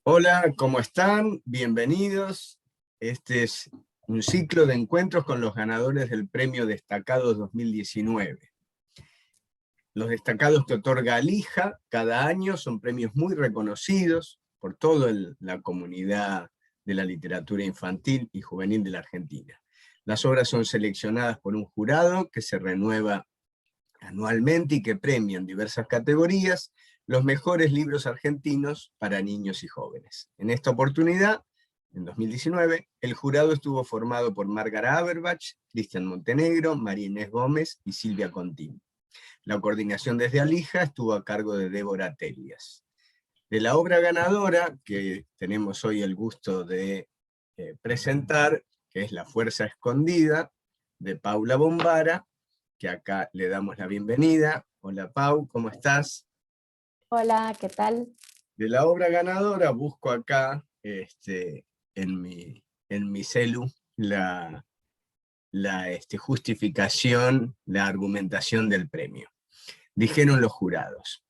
Hola, ¿cómo están? Bienvenidos. Este es un ciclo de encuentros con los ganadores del Premio Destacados 2019. Los destacados que otorga Alija cada año son premios muy reconocidos por toda la comunidad de la literatura infantil y juvenil de la Argentina. Las obras son seleccionadas por un jurado que se renueva anualmente y que premia en diversas categorías los mejores libros argentinos para niños y jóvenes. En esta oportunidad, en 2019, el jurado estuvo formado por Márgara Aberbach, Cristian Montenegro, María Inés Gómez y Silvia Contín. La coordinación desde Alija estuvo a cargo de Débora Telias. De la obra ganadora, que tenemos hoy el gusto de presentar, que es La Fuerza Escondida, de Paula Bombara, que acá le damos la bienvenida. Hola Pau, ¿cómo estás? Hola, ¿qué tal? De la obra ganadora busco acá en mi celu la justificación, la argumentación del premio. Dijeron los jurados.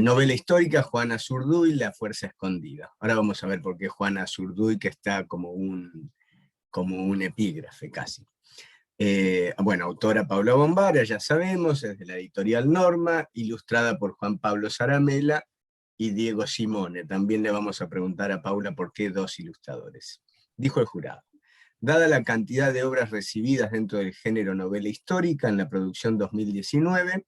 Novela histórica, Juana Zurduy, La Fuerza Escondida. Ahora vamos a ver por qué Juana Zurduy, que está como un epígrafe casi. Bueno, autora Paula Bombara, ya sabemos, es de la editorial Norma, ilustrada por Juan Pablo Zaramela y Diego Simone. También le vamos a preguntar a Paula por qué dos ilustradores. Dijo el jurado: dada la cantidad de obras recibidas dentro del género novela histórica en la producción 2019,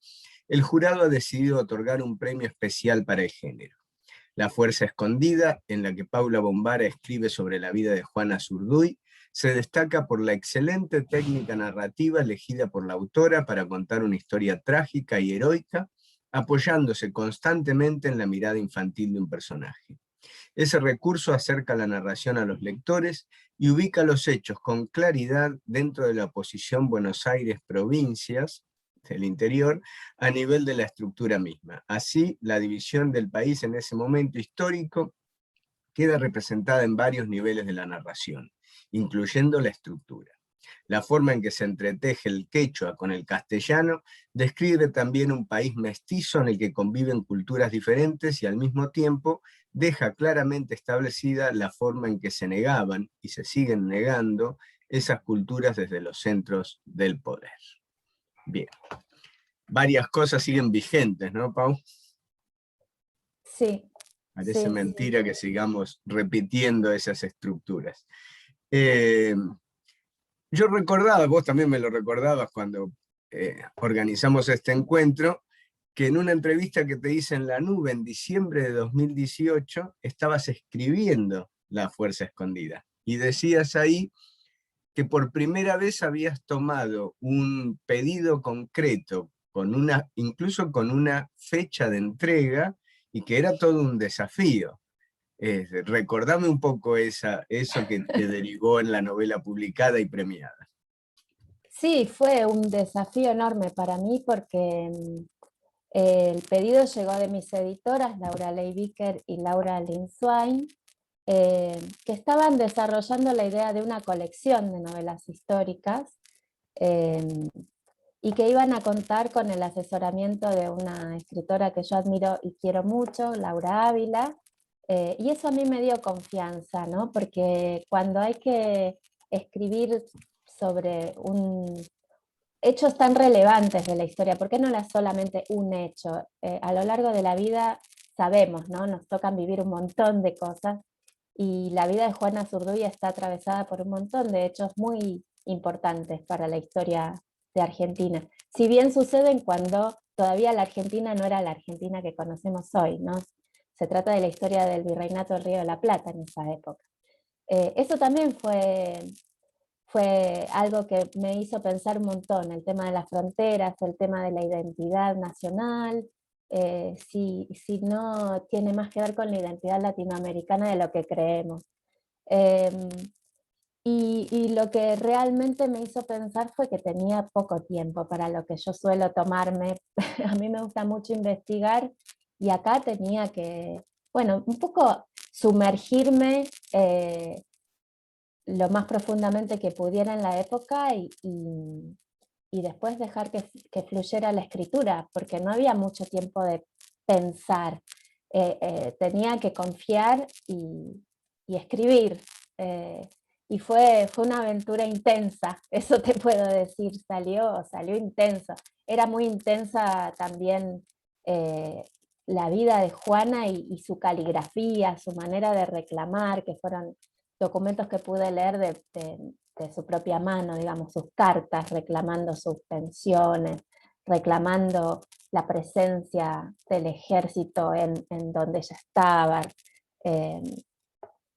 el jurado ha decidido otorgar un premio especial para el género. La Fuerza Escondida, en la que Paula Bombara escribe sobre la vida de Juana Zurduy, se destaca por la excelente técnica narrativa elegida por la autora para contar una historia trágica y heroica, apoyándose constantemente en la mirada infantil de un personaje. Ese recurso acerca la narración a los lectores y ubica los hechos con claridad dentro de la posición Buenos Aires-provincias del interior a nivel de la estructura misma. Así, la división del país en ese momento histórico queda representada en varios niveles de la narración, incluyendo la estructura. La forma en que se entreteje el quechua con el castellano describe también un país mestizo en el que conviven culturas diferentes y al mismo tiempo deja claramente establecida la forma en que se negaban y se siguen negando esas culturas desde los centros del poder. Bien, varias cosas siguen vigentes, ¿no, Pau? Sí, Parece sí, mentira que sigamos repitiendo esas estructuras. Yo recordaba, vos también me lo recordabas cuando organizamos este encuentro, que en una entrevista que te hice en La Nube en diciembre de 2018, estabas escribiendo La Fuerza Escondida. Y decías ahí que por primera vez habías tomado un pedido concreto, incluso con una fecha de entrega, y que era todo un desafío. Recordame un poco eso que te derivó en la novela publicada y premiada. sí, fue un desafío enorme para mí porque el pedido llegó de mis editoras, Laura Leibiker y Laura Linswain, que estaban desarrollando la idea de una colección de novelas históricas eh, y que iban a contar con el asesoramiento de una escritora que yo admiro y quiero mucho, Laura Ávila, y eso a mí me dio confianza, ¿no? Porque cuando hay que escribir sobre hechos tan relevantes de la historia, porque no es solamente un hecho, a lo largo de la vida sabemos, ¿no? Nos tocan vivir un montón de cosas, y la vida de Juana Zurduy está atravesada por un montón de hechos muy importantes para la historia de Argentina. Si bien suceden cuando todavía la Argentina no era la Argentina que conocemos hoy, ¿no? Se trata de la historia del Virreinato del Río de la Plata en esa época. Eso también fue algo que me hizo pensar un montón, el tema de las fronteras, el tema de la identidad nacional, si no tiene más que ver con la identidad latinoamericana de lo que creemos. Eh, y lo que realmente me hizo pensar fue que tenía poco tiempo para lo que yo suelo tomarme. A mí me gusta mucho investigar y acá tenía que, bueno, un poco sumergirme lo más profundamente que pudiera en la época y después dejar que fluyera la escritura, porque no había mucho tiempo de pensar. tenía que confiar y escribir. Y fue una aventura intensa, eso te puedo decir, salió intenso. Era muy intensa también la vida de Juana y su caligrafía, su manera de reclamar, que fueron documentos que pude leer de su propia mano, digamos, sus cartas reclamando sus pensiones, reclamando la presencia del ejército en donde ella estaba. Eh,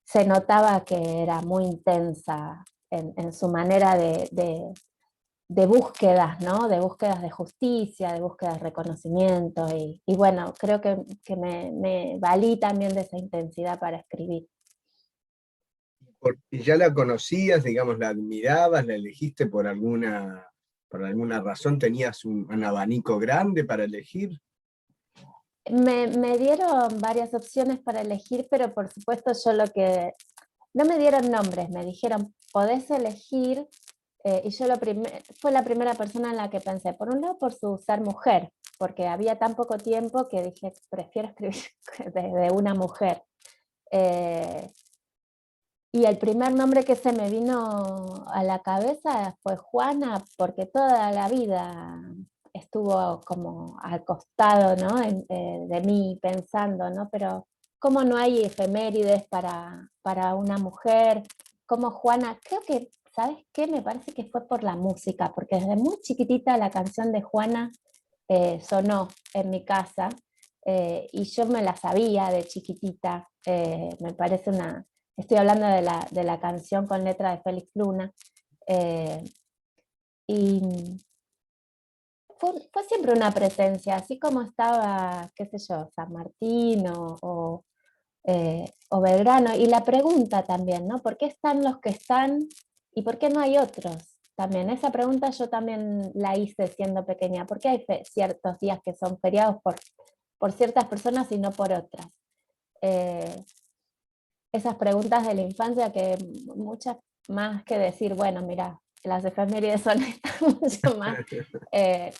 Se notaba que era muy intensa en su manera de búsquedas, ¿no? De búsquedas de justicia, de búsquedas de reconocimiento, y bueno, creo que me valí también de esa intensidad para escribir. ¿Y ya la conocías, digamos, la admirabas, la elegiste por alguna razón? ¿Tenías un abanico grande para elegir? Me dieron varias opciones para elegir, pero por supuesto yo lo que... No me dieron nombres, me dijeron, podés elegir, y yo fue la primera persona en la que pensé, por un lado por su ser mujer, porque había tan poco tiempo que dije, prefiero escribir de una mujer. Y el primer nombre que se me vino a la cabeza fue Juana, porque toda la vida estuvo como al costado, ¿no? De mí pensando, ¿no? Pero ¿cómo no hay efemérides para una mujer? Como Juana, creo que, ¿sabes qué? Me parece que fue por la música, porque desde muy chiquitita la canción de Juana sonó en mi casa, y yo me la sabía de chiquitita. Me parece una... Estoy hablando de la canción con letra de Félix Luna. eh, y fue siempre una presencia, así como estaba, qué sé yo, San Martín o Belgrano. Y la pregunta también, ¿no? ¿Por qué están los que están y por qué no hay otros? También esa pregunta yo también la hice siendo pequeña. ¿Por qué hay ciertos días que son feriados por ciertas personas y no por otras? Esas preguntas de la infancia que muchas más que decir, bueno, mira, las efemérides son mucho más, eh,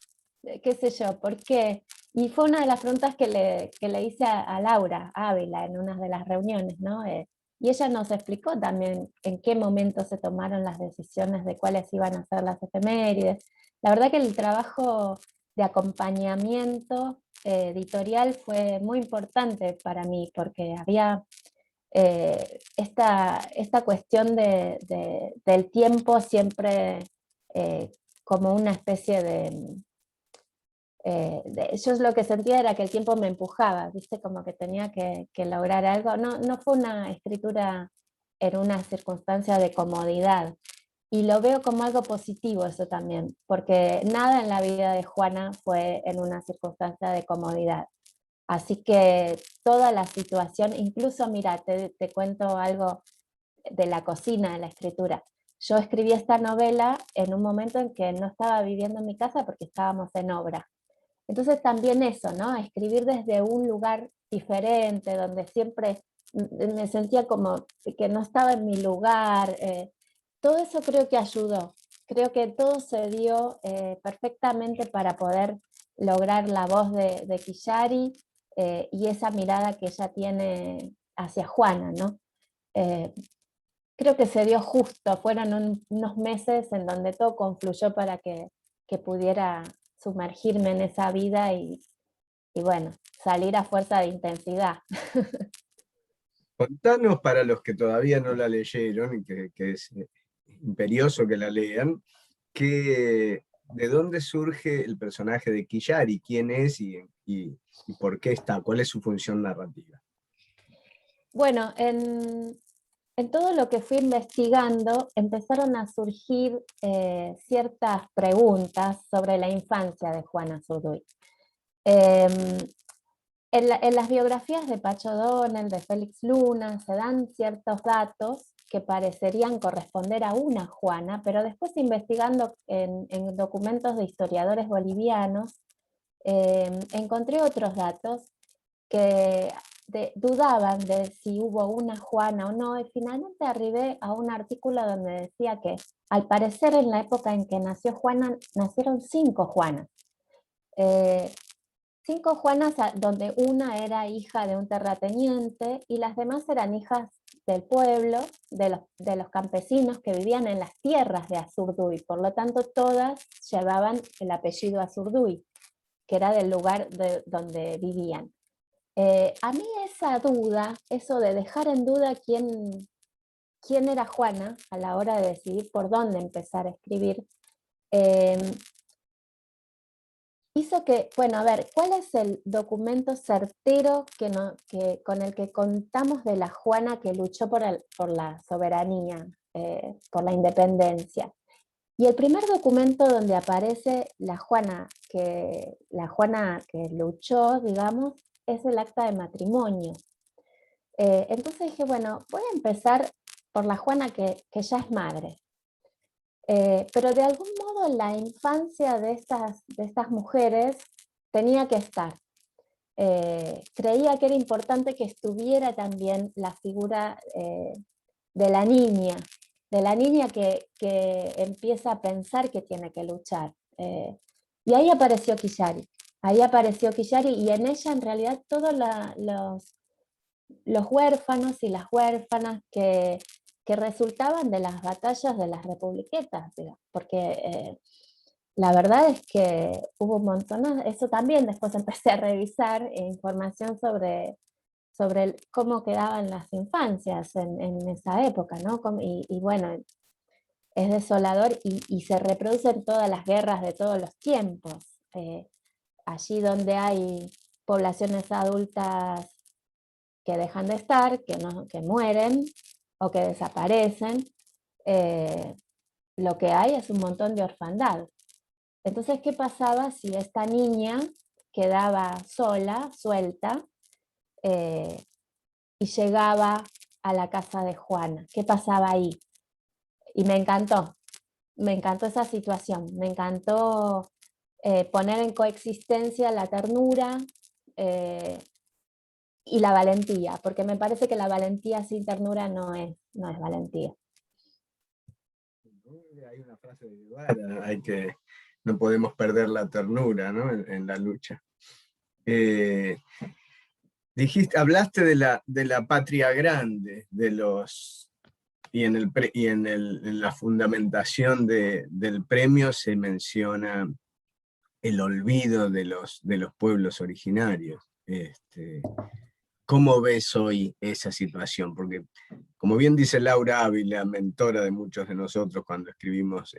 qué sé yo, ¿por qué? Y fue una de las preguntas que le hice a Laura Ávila en una de las reuniones, ¿no? Y ella nos explicó también en qué momento se tomaron las decisiones de cuáles iban a ser las efemérides. La verdad que el trabajo de acompañamiento editorial fue muy importante para mí, porque había esta cuestión del tiempo siempre como una especie yo lo que sentía era que el tiempo me empujaba, ¿viste? Como que tenía que lograr algo. No fue una escritura en una circunstancia de comodidad, y lo veo como algo positivo eso también, porque nada en la vida de Juana fue en una circunstancia de comodidad. Así que toda la situación, incluso mira, te cuento algo de la cocina, de la escritura. Yo escribí esta novela en un momento en que no estaba viviendo en mi casa porque estábamos en obra. Entonces también eso, ¿no? Escribir desde un lugar diferente, donde siempre me sentía como que no estaba en mi lugar. Todo eso creo que ayudó. Creo que todo se dio perfectamente para poder lograr la voz de Quillari, y esa mirada que ella tiene hacia Juana, ¿no? Eh, Creo que se dio justo, fueron unos meses en donde todo confluyó para que pudiera sumergirme en esa vida y bueno, salir a fuerza de intensidad. Contanos, para los que todavía no la leyeron, y que es imperioso que la lean, ¿de dónde surge el personaje de Quillari? ¿Quién es y por qué está? ¿Cuál es su función narrativa? Bueno, en todo lo que fui investigando empezaron a surgir ciertas preguntas sobre la infancia de Juana Zurduy. En las biografías de Pacho Donel, de Félix Luna, se dan ciertos datos que parecerían corresponder a una Juana, pero después investigando en documentos de historiadores bolivianos, encontré otros datos que dudaban de si hubo una Juana o no, y finalmente arribé a un artículo donde decía que al parecer en la época en que nació Juana, nacieron 5 Juanas. Eh, 5 Juanas, donde una era hija de un terrateniente y las demás eran hijas del pueblo, de los campesinos que vivían en las tierras de Azurduy. Por lo tanto, todas llevaban el apellido Azurduy, que era del lugar donde vivían. A mí esa duda, eso de dejar en duda quién era Juana a la hora de decidir por dónde empezar a escribir, hizo que, bueno, a ver, ¿cuál es el documento certero con el que contamos de la Juana que luchó por la soberanía, por la independencia? Y el primer documento donde aparece la Juana que luchó, digamos, es el acta de matrimonio. Entonces dije, bueno, voy a empezar por la Juana que ya es madre. Pero de algún modo la infancia de estas mujeres tenía que estar. Creía que era importante que estuviera también la figura de la niña que empieza a pensar que tiene que luchar. Y ahí apareció Quillari. Y en ella en realidad todos los huérfanos y las huérfanas que resultaban de las batallas de las republiquetas, digamos, porque la verdad es que hubo un montón, eso también después empecé a revisar información sobre cómo quedaban las infancias en esa época, ¿no? Y bueno, es desolador y se reproducen todas las guerras de todos los tiempos. Allí donde hay poblaciones adultas que dejan de estar, que mueren o que desaparecen, lo que hay es un montón de orfandad. Entonces, ¿qué pasaba si esta niña quedaba sola, suelta, y llegaba a la casa de Juana? ¿Qué pasaba ahí? Y me encantó esa situación, me encantó poner en coexistencia la ternura y la valentía, porque me parece que la valentía sin ternura no es valentía. Hay una frase de Guevara, no podemos perder la ternura, ¿no? en la lucha. Hablaste de la patria grande, en la fundamentación del premio se menciona el olvido de los pueblos originarios. ¿Cómo ves hoy esa situación? Porque, como bien dice Laura Ávila, mentora de muchos de nosotros cuando escribimos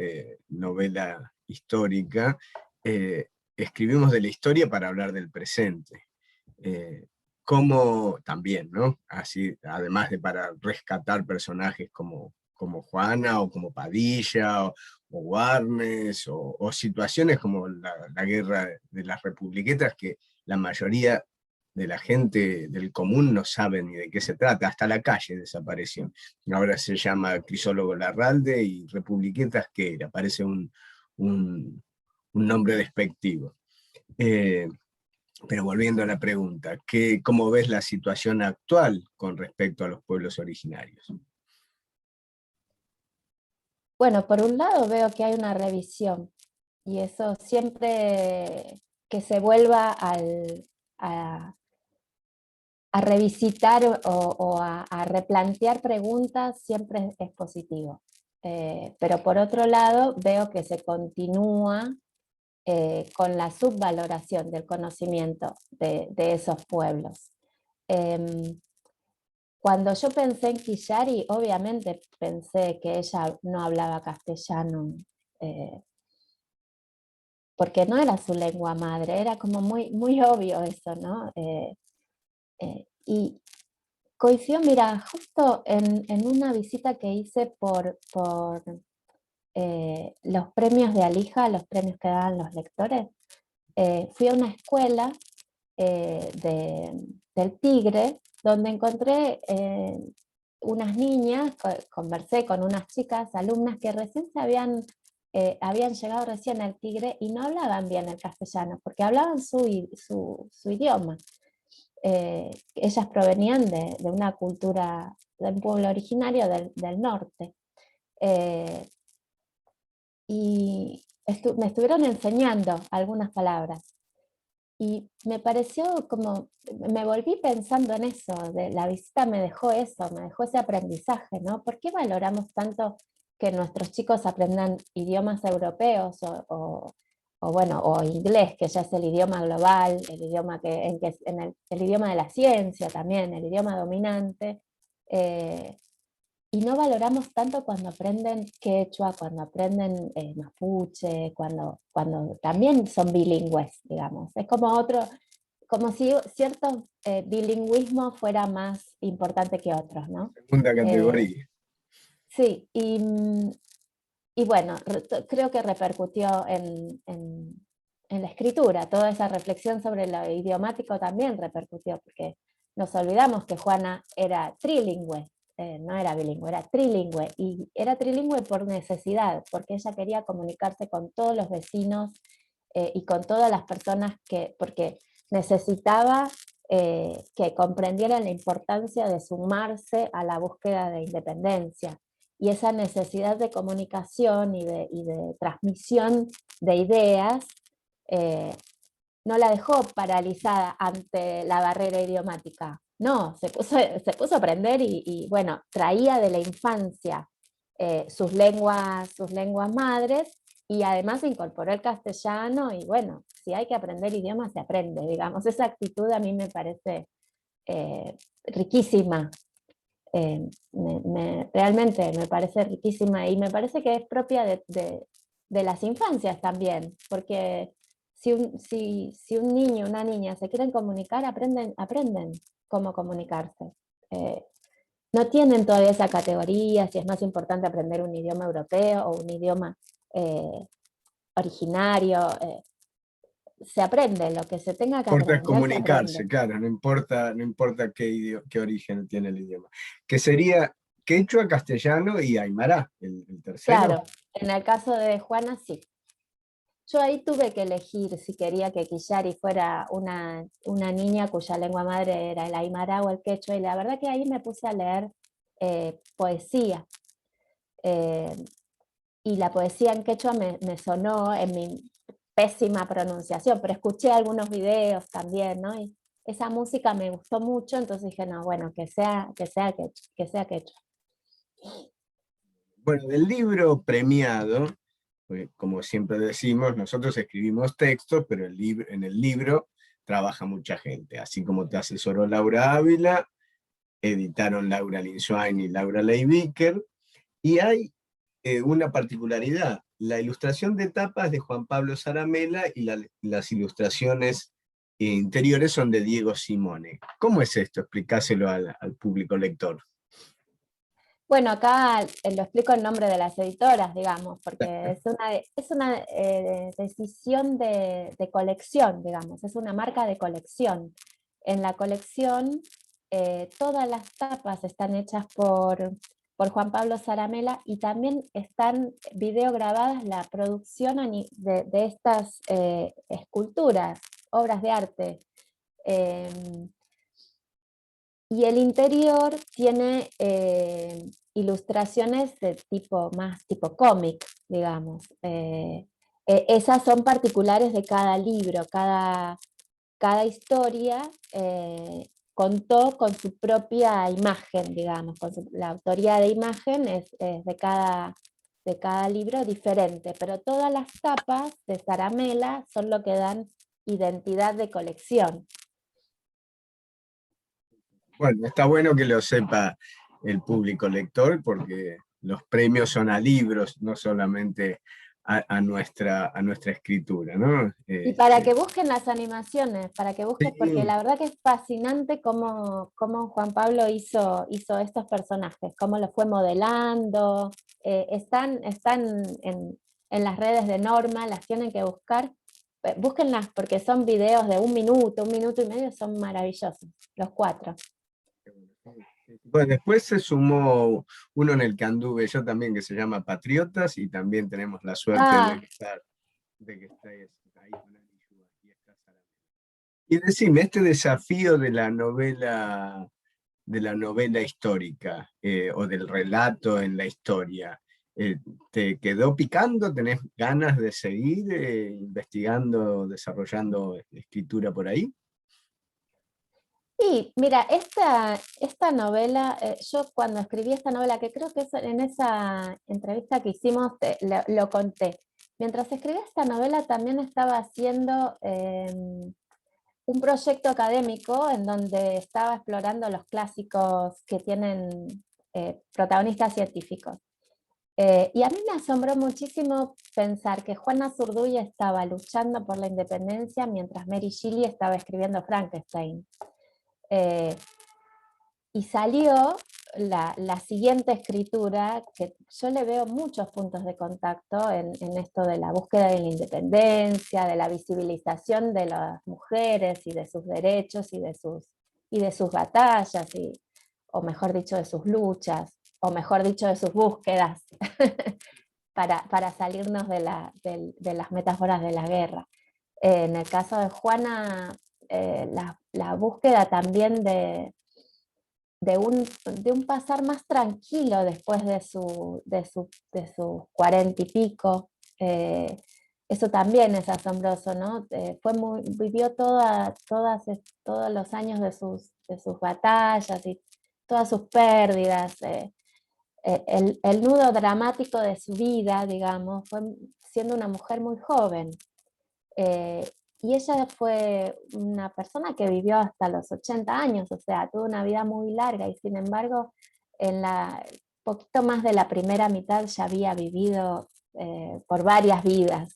novela histórica, escribimos de la historia para hablar del presente. ¿Cómo también, ¿no? Así, además de para rescatar personajes como Juana o como Padilla o Warnes o situaciones como la guerra de las republiquetas que la mayoría de la gente del común no sabe ni de qué se trata, hasta la calle desapareció. Ahora se llama Crisólogo Larralde y Republiquetas, que era, parece un nombre despectivo. Pero volviendo a la pregunta, ¿cómo ves la situación actual con respecto a los pueblos originarios? Bueno, por un lado veo que hay una revisión, y eso siempre que se vuelva a revisitar o a replantear preguntas siempre es positivo. Pero por otro lado veo que se continúa con la subvaloración del conocimiento de esos pueblos. Cuando yo pensé en Quillari, obviamente pensé que ella no hablaba castellano, porque no era su lengua madre, era como muy, muy obvio eso, ¿no? Y coincidió, mira, justo en una visita que hice por los premios de Alija, los premios que daban los lectores, fui a una escuela del Tigre, donde encontré unas niñas, conversé con unas chicas, alumnas que recién habían llegado recién al Tigre y no hablaban bien el castellano, porque hablaban su idioma. Ellas provenían de una cultura, de un pueblo originario del norte. Y me estuvieron enseñando algunas palabras. y me pareció como, me volví pensando en eso, de la visita me dejó eso, me dejó ese aprendizaje, ¿no? ¿Por qué valoramos tanto que nuestros chicos aprendan idiomas europeos o bueno, o inglés, que ya es el idioma global, el idioma el idioma de la ciencia también, el idioma dominante, y no valoramos tanto cuando aprenden quechua, cuando aprenden mapuche, cuando también son bilingües, digamos. Es como como si cierto bilingüismo fuera más importante que otros, ¿no? Segunda Eh, categoría. sí, y bueno, creo que repercutió en la escritura, toda esa reflexión sobre lo idiomático también repercutió, porque nos olvidamos que Juana era trilingüe, no era bilingüe, era trilingüe, y era trilingüe por necesidad, porque ella quería comunicarse con todos los vecinos y con todas las personas porque necesitaba que comprendieran la importancia de sumarse a la búsqueda de independencia y esa necesidad de comunicación y de transmisión de ideas no la dejó paralizada ante la barrera idiomática. No, se puso a aprender bueno, traía de la infancia sus lenguas madres y además incorporó el castellano y bueno, si hay que aprender idiomas se aprende, digamos. Esa actitud a mí me parece riquísima, realmente me parece riquísima y me parece que es propia de las infancias también, porque si un niño o una niña se quieren comunicar, aprenden cómo comunicarse. Eh, no tienen todavía esa categoría, si es más importante aprender un idioma europeo o un idioma eh, originario. Se aprende, lo que se tenga que Lo que importa es aprender, se comunicarse, aprende. claro, no importa qué origen tiene el idioma. Que sería quechua, castellano y aymara, el tercero. Claro, en el caso de Juana, sí. Yo ahí tuve que elegir si quería que Quillari fuera una niña cuya lengua madre era el aymara o el quechua, y la verdad que ahí me puse a leer poesía. Eh, y la poesía en quechua me sonó en mi pésima pronunciación, pero escuché algunos videos también, ¿no? Y esa música me gustó mucho, entonces dije, no, bueno, que sea quechua. Bueno, del libro premiado, como siempre decimos, nosotros escribimos textos, pero en el libro trabaja mucha gente. Así como te asesoró Laura Ávila, editaron Laura Linswain y Laura Leibiker, y hay una particularidad: la ilustración de tapas de Juan Pablo Zaramela y las ilustraciones interiores son de Diego Simone. ¿Cómo es esto? Explicáselo al público lector. Bueno, acá lo explico en nombre de las editoras, digamos, porque es una decisión de colección, digamos, es una marca de colección. En la colección, todas las tapas están hechas por Juan Pablo Zaramela y también están videograbadas la producción de estas esculturas, obras de arte. Y el interior tiene ilustraciones de más tipo cómic, digamos. Esas son particulares de cada libro, cada historia contó con su propia imagen, digamos, la autoría de imagen es de cada libro diferente, pero todas las tapas de Zaramela son lo que dan identidad de colección. Bueno, está bueno que lo sepa el público lector, porque los premios son a libros, no solamente a nuestra escritura, ¿no? Y para que busquen las animaciones, para que busquen, porque Sí, la verdad que es fascinante cómo Juan Pablo hizo estos personajes, cómo los fue modelando, están en las redes de Norma, las tienen que buscar, búsquenlas porque son videos de un minuto y medio, son maravillosos, los cuatro. bueno, después se sumó uno en el que anduve yo también, que se llama Patriotas, y también tenemos la suerte Ah, de que estés ahí con él y está Sara. Y decime, este desafío de la novela histórica, o del relato en la historia, ¿Te quedó picando? ¿Tenés ganas de seguir investigando, desarrollando escritura por ahí? Y mira, esta novela, yo cuando escribí esta novela, que creo que en esa entrevista que hicimos lo conté, mientras escribía esta novela también estaba haciendo un proyecto académico en donde estaba explorando los clásicos que tienen protagonistas científicos. Y a mí me asombró muchísimo pensar que Juana Zurduy estaba luchando por la independencia mientras Mary Shelley estaba escribiendo Frankenstein. Eh, y salió la siguiente escritura, que yo le veo muchos puntos de contacto en esto de la búsqueda de la independencia, de la visibilización de las mujeres y de sus derechos y de sus batallas, o mejor dicho, de sus luchas, o mejor dicho, de sus búsquedas, para salirnos de las metáforas de la guerra. En el caso de Juana, la búsqueda también de un pasar más tranquilo después de sus 40 y pico. Eso también es asombroso, ¿no? Vivió todos los años de sus batallas y todas sus pérdidas. El nudo dramático de su vida, digamos, fue siendo una mujer muy joven. Eh, y ella fue una persona que vivió hasta los 80 años, o sea, tuvo una vida muy larga y sin embargo, en la poquito más de la primera mitad ya había vivido por varias vidas.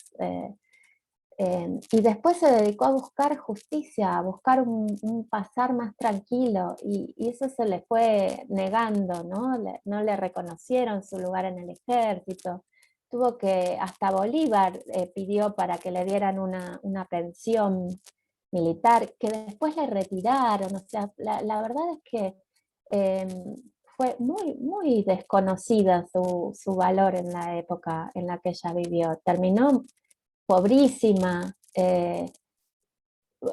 Y después se dedicó a buscar justicia, a buscar un pasar más tranquilo, y eso se le fue negando, ¿no? No le reconocieron su lugar en el ejército. Tuvo que, hasta Bolívar pidió para que le dieran una pensión militar, que después le retiraron. O sea, la verdad es que eh, fue muy, muy desconocida su valor en la época en la que ella vivió. Terminó pobrísima,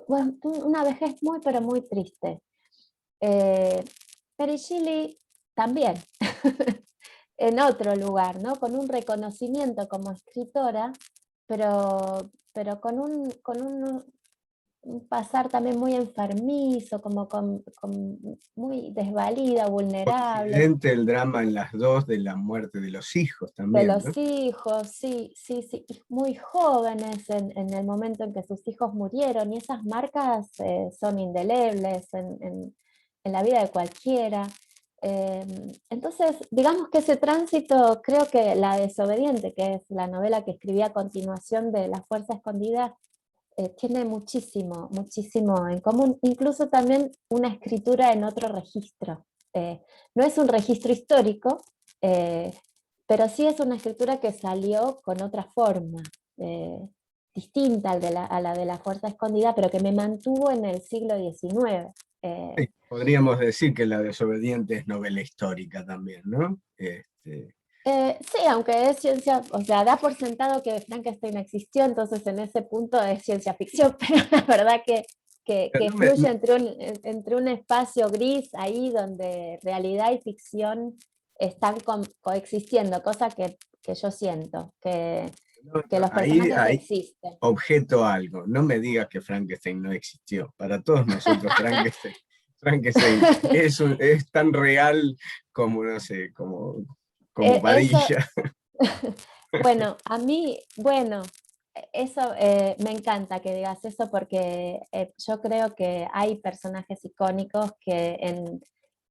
bueno, una vejez muy, pero muy triste. Pericilli también, en otro lugar, ¿no? Con un reconocimiento como escritora, pero un pasar también muy enfermizo, como muy desvalida, vulnerable. Coincidente el drama en las dos de la muerte de los hijos De también, ¿no? los hijos, sí, sí, sí, y muy jóvenes en el momento en que sus hijos murieron, y esas marcas son indelebles en la vida de cualquiera. Eh, entonces, digamos que ese tránsito, creo que La desobediente, que es la novela que escribí a continuación de La fuerza escondida, tiene muchísimo, muchísimo en común, incluso también una escritura en otro registro. No es un registro histórico, eh, pero sí es una escritura que salió con otra forma, distinta a la de La fuerza escondida, pero que me mantuvo en el siglo XIX. Sí, podríamos decir que La desobediente es novela histórica también, ¿no? Sí, aunque es ciencia, o sea, da por sentado que Frankenstein existió, entonces en ese punto es ciencia ficción, pero la verdad Pero que no me- fluye entre un espacio gris ahí donde realidad y ficción están coexistiendo, cosa que yo siento, que los personajes ahí existen. objeto algo. No me digas que Frankenstein no existió. Para todos nosotros, Frankenstein es tan real como, no sé, como Eso, Padilla. bueno, a mí, bueno, eso me encanta que digas eso porque yo creo que hay personajes icónicos que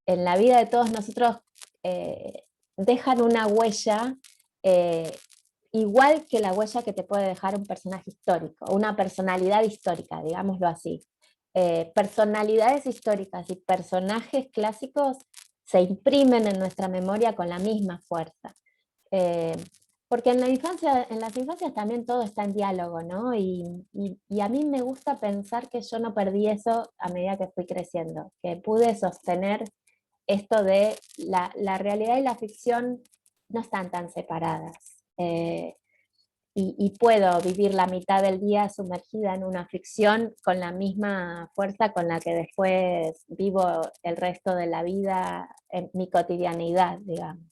en la vida de todos nosotros eh, dejan una huella eh, igual que la huella que te puede dejar un personaje histórico, una personalidad histórica, digámoslo así. Personalidades históricas y personajes clásicos se imprimen en nuestra memoria con la misma fuerza. Eh, Porque en en las infancias también todo está en diálogo, ¿no? Y a mí me gusta pensar que yo no perdí eso a medida que fui creciendo, que pude sostener esto de la realidad y la ficción no están tan separadas. Y puedo vivir la mitad del día sumergida en una ficción con la misma fuerza con la que después vivo el resto de la vida en mi cotidianidad, digamos.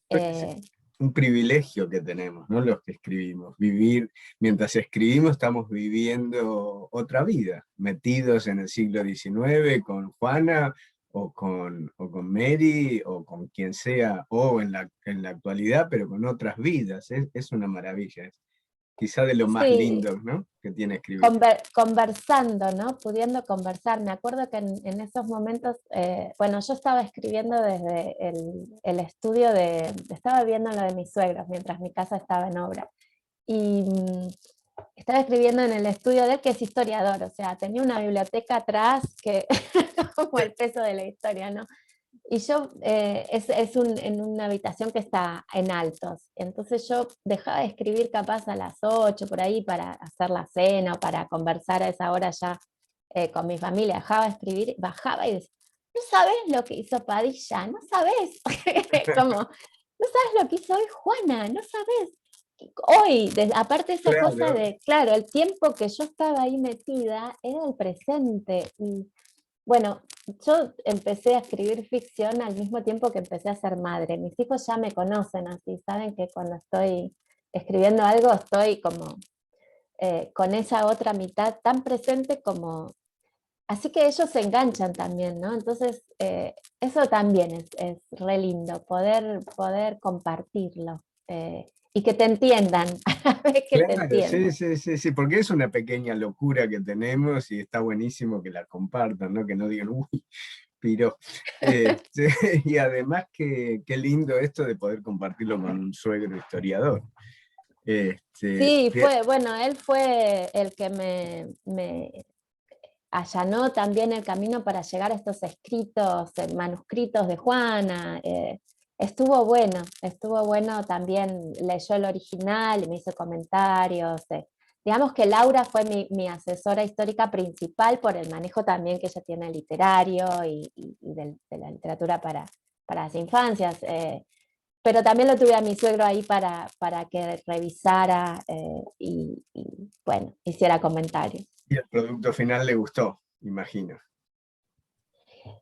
Pues, Eh, un privilegio que tenemos, ¿no? Los que escribimos. Vivir, mientras escribimos estamos viviendo otra vida, metidos en el siglo XIX con Juana, o con Mary, o con quien sea, o en la actualidad, pero con otras vidas. Es una maravilla. Es quizá de lo más Sí, lindo, ¿no?, que tiene escribir. conversando, ¿no? Pudiendo conversar. Me acuerdo que en esos momentos, bueno, yo estaba escribiendo desde el estudio estaba viendo lo de mis suegros mientras mi casa estaba en obra. Y estaba escribiendo en el estudio de él, que es historiador, o sea, tenía una biblioteca atrás que como el peso de la historia, ¿no? Y yo, en una habitación que está en altos, entonces yo dejaba de escribir capaz a las 8 por ahí para hacer la cena o para conversar a esa hora ya con mi familia, dejaba de escribir, bajaba y decía, no sabes lo que hizo Padilla, no sabes, como, no sabes lo que hizo hoy Juana, no sabes. Hoy, aparte esa cosa Claro, de, claro, el tiempo que yo estaba ahí metida era el presente. Y bueno, yo empecé a escribir ficción al mismo tiempo que empecé a ser madre. Mis hijos ya me conocen así, saben que cuando estoy escribiendo algo estoy como con esa otra mitad tan presente como... Así que ellos se enganchan también, ¿no? Entonces, eso también es re lindo, poder compartirlo y que te entiendan, a ver que te claro, sí, entiendan. sí, sí, sí, porque es una pequeña locura que tenemos y está buenísimo que la compartan, ¿no? Que no digan, uy, pero, y además qué lindo esto de poder compartirlo con un suegro historiador. Sí, fue, bueno, él fue el que me allanó también el camino para llegar a estos escritos, manuscritos de Juana. Estuvo bueno también, leyó el original y me hizo comentarios. Digamos que Laura fue mi asesora histórica principal por el manejo también que ella tiene literario y de la literatura para las infancias. Pero también lo tuve a mi suegro ahí para que revisara bueno, hiciera comentarios. Y el producto final le gustó, imagino.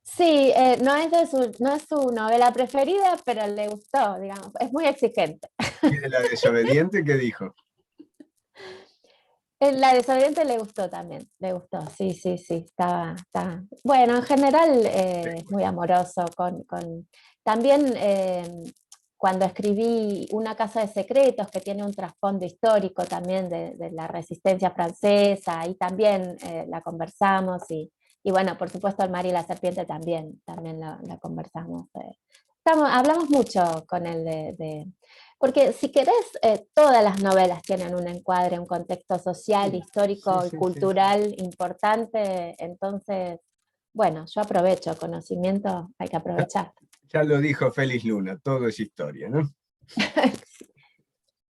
Sí, no es su novela preferida, pero le gustó, digamos, es muy exigente. ¿Y de la desobediente qué dijo? La desobediente le gustó también, le gustó, sí, sí, sí, está. Bueno, en general es muy amoroso también cuando escribí Una casa de secretos, que tiene un trasfondo histórico también de la resistencia francesa, y también la conversamos, y bueno, por supuesto El mar y la serpiente también la conversamos. Hablamos mucho con él porque si querés, todas las novelas tienen un encuadre, un contexto social, Sí, sí, histórico y sí, sí, sí. cultural importante, entonces, bueno, yo aprovecho, conocimiento hay que aprovechar. Ya lo dijo Félix Luna, todo es historia, ¿no?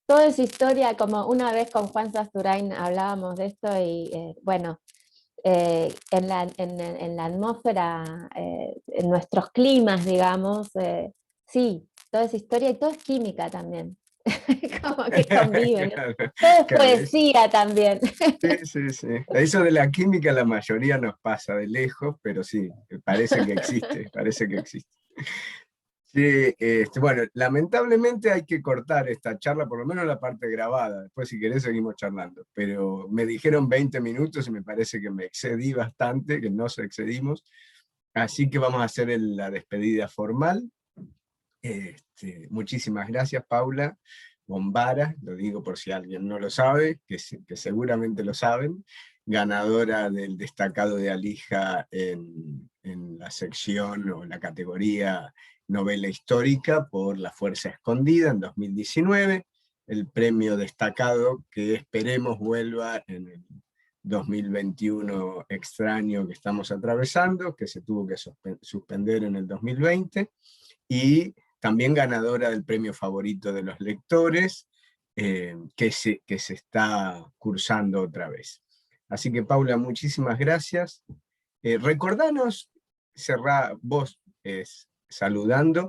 Todo es historia, como una vez con Juan Sasturain hablábamos de esto y bueno, en la atmósfera, en nuestros climas, digamos, sí, todo es historia y todo es química también, como que conviven, ¿no? Claro, Todo es claro, poesía también. sí, sí, sí. Eso de la química la mayoría nos pasa de lejos, pero sí, parece que existe, parece que existe. Sí, bueno, lamentablemente hay que cortar esta charla, por lo menos la parte grabada. Después, si querés, seguimos charlando. Pero me dijeron 20 minutos y me parece que me excedí bastante, que nos excedimos. Así que vamos a hacer la despedida formal. Muchísimas gracias, Paula Bombara, lo digo por si alguien no lo sabe, que seguramente lo saben, ganadora del destacado de Alija en la sección o la categoría novela histórica por La Fuerza Escondida en 2019, el premio destacado que esperemos vuelva en el 2021 extraño que estamos atravesando, que se tuvo que suspender en el 2020, y también ganadora del premio favorito de los lectores, que se está cursando otra vez. Así que, Paula, muchísimas gracias. Recordanos, vos saludando,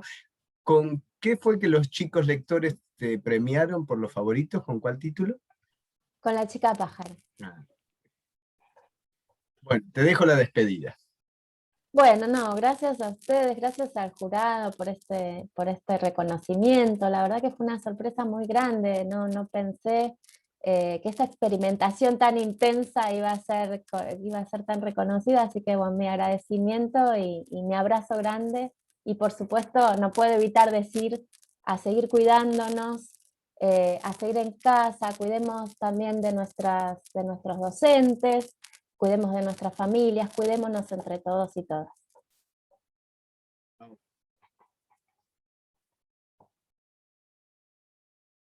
¿con qué fue que los chicos lectores te premiaron por los favoritos? ¿Con cuál título? Con la chica pájaro. Ah, bueno, te dejo la despedida. Bueno, no, gracias a ustedes, gracias al jurado por este reconocimiento. La verdad que fue una sorpresa muy grande, no pensé que esta experimentación tan intensa iba a ser tan reconocida, así que bueno, mi agradecimiento y mi abrazo grande. Y por supuesto, no puedo evitar decir a seguir cuidándonos, a seguir en casa, cuidemos también de nuestros docentes, cuidemos de nuestras familias, cuidémonos entre todos y todas.